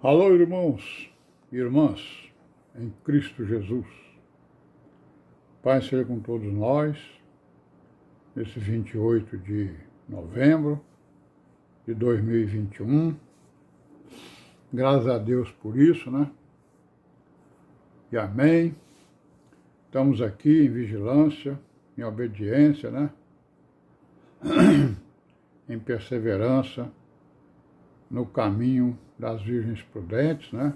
Alô, irmãos e irmãs, em Cristo Jesus. Pai seja com todos nós, nesse 28 de novembro de 2021. Graças a Deus por isso, né? E amém. Estamos aqui em vigilância, em obediência, né? Em perseverança, no caminho das virgens prudentes, né?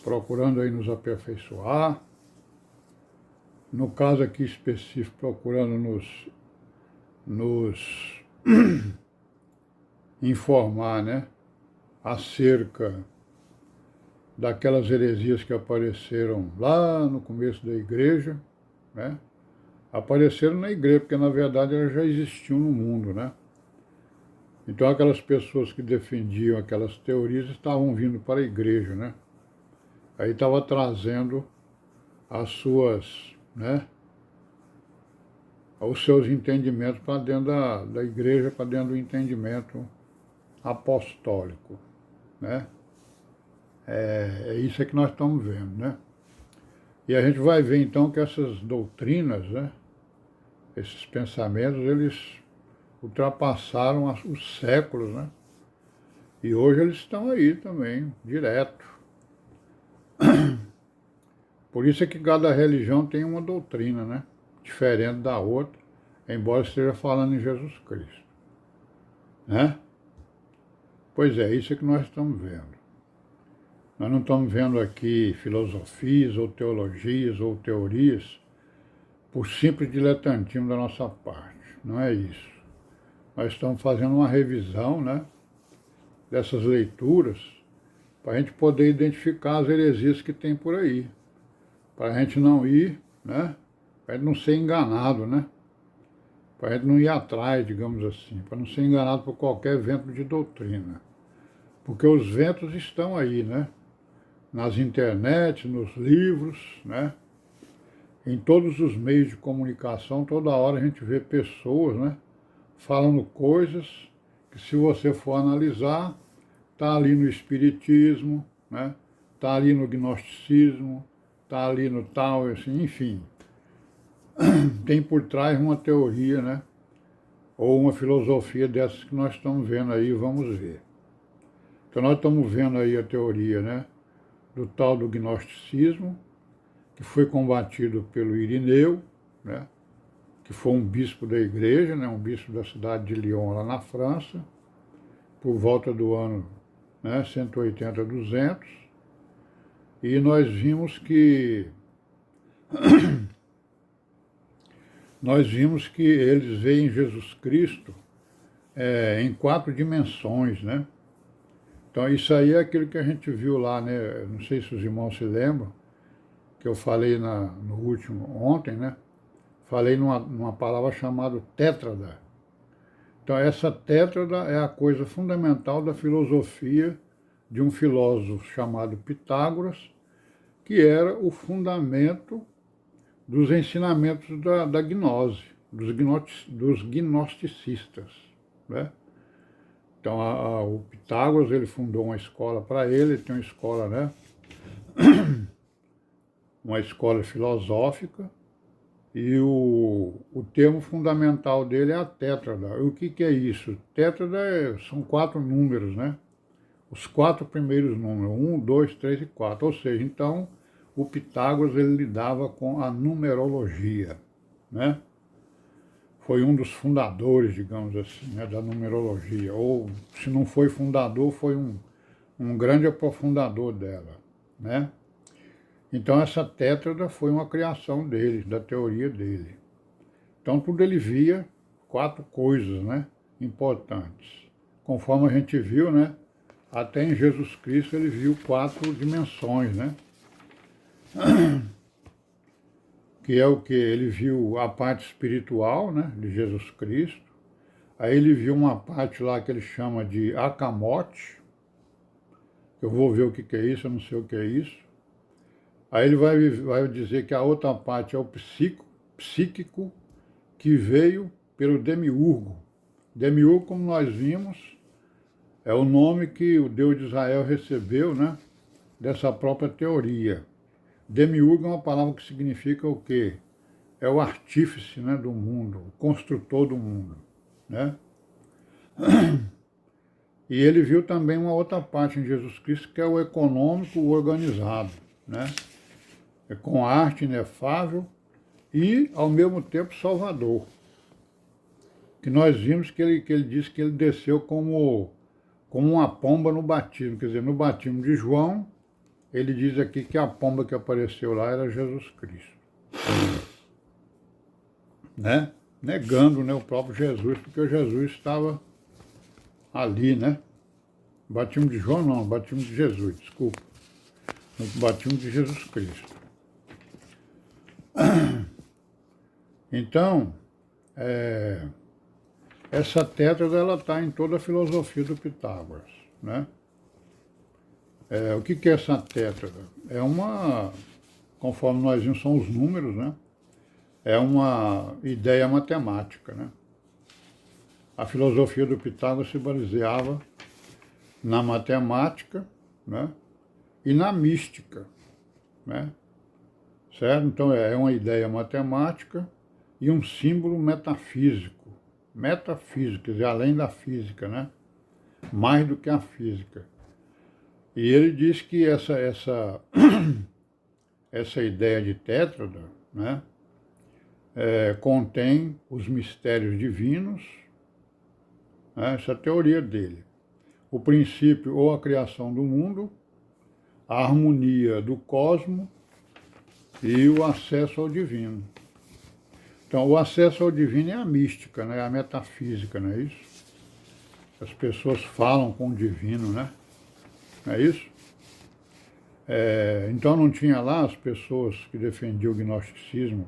Procurando aí nos aperfeiçoar. No caso aqui específico, procurando nos informar, né, acerca daquelas heresias que apareceram lá no começo da igreja, né? Apareceram na igreja, porque na verdade elas já existiam no mundo, né? Então aquelas pessoas que defendiam aquelas teorias estavam vindo para a igreja, né? Aí estava trazendo as suas, né, os seus entendimentos para dentro da igreja, para dentro do entendimento apostólico, né? É isso que nós estamos vendo, né? E a gente vai ver então que essas doutrinas, né, esses pensamentos, eles ultrapassaram os séculos, né? E hoje eles estão aí também, direto. Por isso é que cada religião tem uma doutrina, né? Diferente da outra, embora esteja falando em Jesus Cristo, né? Pois é, isso é que nós estamos vendo. Nós não estamos vendo aqui filosofias ou teologias ou teorias por simples diletantismo da nossa parte. Não é isso. Nós estamos fazendo uma revisão, né, dessas leituras para a gente poder identificar as heresias que tem por aí. Para a gente não ir, né, para a gente não ser enganado, né, para a gente não ir atrás, digamos assim, para não ser enganado por qualquer vento de doutrina. Porque os ventos estão aí, né, nas internet, nos livros, né, em todos os meios de comunicação, toda hora a gente vê pessoas, né, falando coisas que, se você for analisar, está ali no espiritismo, né, está ali no gnosticismo, está ali no tal, assim, enfim. Tem por trás uma teoria, né, ou uma filosofia dessas que nós estamos vendo aí, vamos ver. Então nós estamos vendo aí a teoria, né, do tal do gnosticismo, que foi combatido pelo Irineu, né, que foi um bispo da igreja, né, um bispo da cidade de Lyon, lá na França, por volta do ano, né, 180, 200, e nós vimos que eles veem Jesus Cristo em 4 dimensões, né? Então isso aí é aquilo que a gente viu lá, né? Não sei se os irmãos se lembram, que eu falei no último, ontem, né? Falei numa palavra chamada tétrada. Então essa tétrada é a coisa fundamental da filosofia de um filósofo chamado Pitágoras, que era o fundamento dos ensinamentos da gnose, dos gnosticistas, né? Então o Pitágoras, ele fundou uma escola para ele tem uma escola, né? Uma escola filosófica, e o termo fundamental dele é a tétrada. E o que é isso? Tétrada são 4 números, né? Os 4 primeiros números, 1, 2, 3 e 4. Ou seja, então, o Pitágoras ele lidava com a numerologia, né? Foi um dos fundadores, digamos assim, né, da numerologia. Ou, se não foi fundador, foi um grande aprofundador dela, né? Então essa tétrada foi uma criação dele, da teoria dele. Então tudo ele via 4 coisas, né, importantes. Conforme a gente viu, né, até em Jesus Cristo ele viu 4 dimensões, né? Que é o que? Ele viu a parte espiritual, né, de Jesus Cristo. Aí ele viu uma parte lá que ele chama de Acamote. Eu vou ver o que é isso, eu não sei o que é isso. Aí ele vai dizer que a outra parte é o psíquico, que veio pelo demiurgo. Demiurgo, como nós vimos, É o nome que o Deus de Israel recebeu, né, dessa própria teoria. Demiurgo é uma palavra que significa o quê? É o artífice, né, do mundo, o construtor do mundo, né? E ele viu também uma outra parte em Jesus Cristo, que é o econômico, o organizado, né? É com arte inefável e, ao mesmo tempo, salvador. Que nós vimos que ele disse que ele desceu como uma pomba no batismo. Quer dizer, no batismo de João, ele diz aqui que a pomba que apareceu lá era Jesus Cristo. Né? Negando, né, o próprio Jesus, porque Jesus estava ali, né? Batismo de João não, batismo de Jesus, desculpa. No batismo de Jesus Cristo. Então, essa tétrada ela está em toda a filosofia do Pitágoras, né? O que é essa tétrada? É uma, conforme nós vimos, são os números, né? É uma ideia matemática, né? A filosofia do Pitágoras se baseava na matemática, né? E na mística, né? Certo? Então é uma ideia matemática e um símbolo metafísico. Metafísico, quer dizer, além da física, né? Mais do que a física. E ele diz que essa ideia de tétrada, né, contém os mistérios divinos, né, essa é a teoria dele. O princípio ou a criação do mundo, a harmonia do cosmos e o acesso ao divino. Então, o acesso ao divino é a mística, né, a metafísica, não é isso? As pessoas falam com o divino, né? Não é isso? Então não tinha lá as pessoas que defendiam o gnosticismo,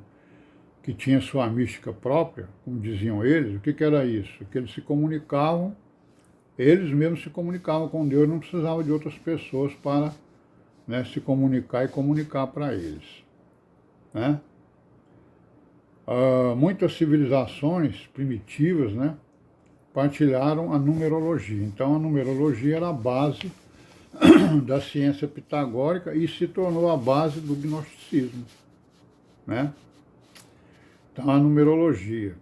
que tinha sua mística própria, como diziam eles. O que era isso? Que eles se comunicavam, eles mesmos se comunicavam com Deus, não precisavam de outras pessoas para, né, se comunicar e comunicar para eles, né? Muitas civilizações primitivas, né, partilharam a numerologia. Então a numerologia era a base da ciência pitagórica e se tornou a base do gnosticismo, né? Então a numerologia.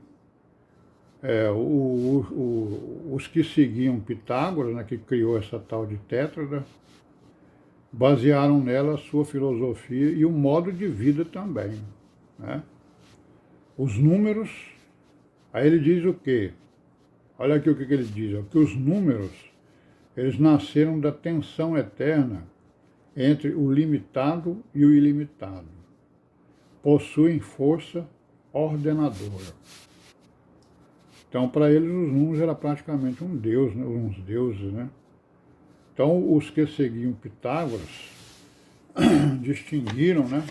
Os que seguiam Pitágoras, né, que criou essa tal de tétrada, basearam nela a sua filosofia e o modo de vida também, né? Os números, aí ele diz o quê? Olha aqui o que ele diz, ó, que os números, eles nasceram da tensão eterna entre o limitado e o ilimitado. Possuem força ordenadora. Então, para eles, os números era praticamente um deus, né? Uns deuses, né? Então, os que seguiam Pitágoras distinguiram, né,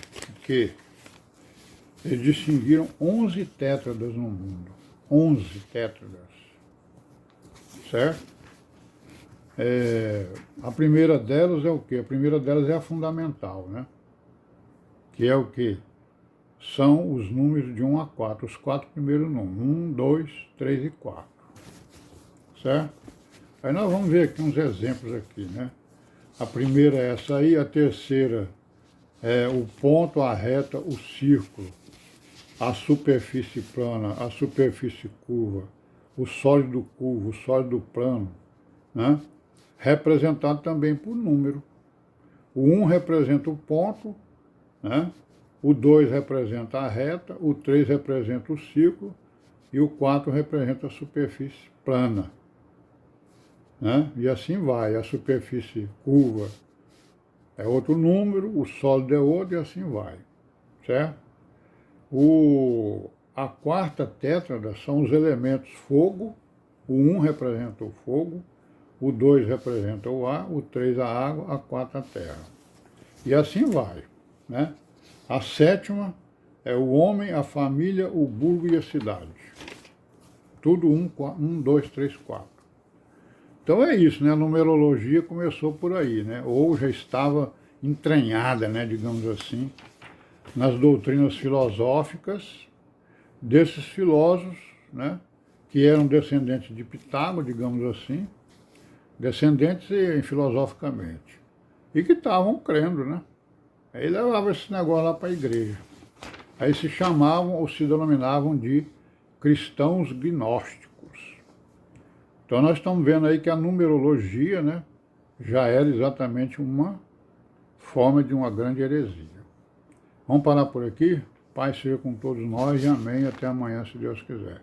que eles distinguiram 11 tétradas no mundo. 11 tétradas. Certo? A primeira delas é o quê? A primeira delas é a fundamental, né? Que é o quê? São os números de 1 a 4, os 4 primeiros números, 1, 2, 3 e 4, certo? Aí nós vamos ver aqui uns exemplos aqui, né? A primeira é essa aí, a terceira é o ponto, a reta, o círculo, a superfície plana, a superfície curva, o sólido curvo, o sólido plano, né? Representado também por número. O 1 representa o ponto, né? O 2 representa a reta, o 3 representa o círculo e o 4 representa a superfície plana, né? E assim vai, a superfície curva é outro número, o sólido é outro e assim vai, certo? A quarta tétrada são os elementos fogo, o 1 representa o fogo, o 2 representa o ar, o 3 a água, a 4 a terra. E assim vai, né? A sétima é o homem, a família, o burgo e a cidade. Tudo 1, 2, 3, 4. Então é isso, né? A numerologia começou por aí, né? Ou já estava entranhada, né, digamos assim, nas doutrinas filosóficas desses filósofos, né, que eram descendentes de Pitágoras, digamos assim, descendentes e filosoficamente, e que estavam crendo, né? Aí levava esse negócio lá para a igreja. Aí se chamavam ou se denominavam de cristãos gnósticos. Então nós estamos vendo aí que a numerologia, né, já era exatamente uma forma de uma grande heresia. Vamos parar por aqui? Paz seja com todos nós e amém. Até amanhã, se Deus quiser.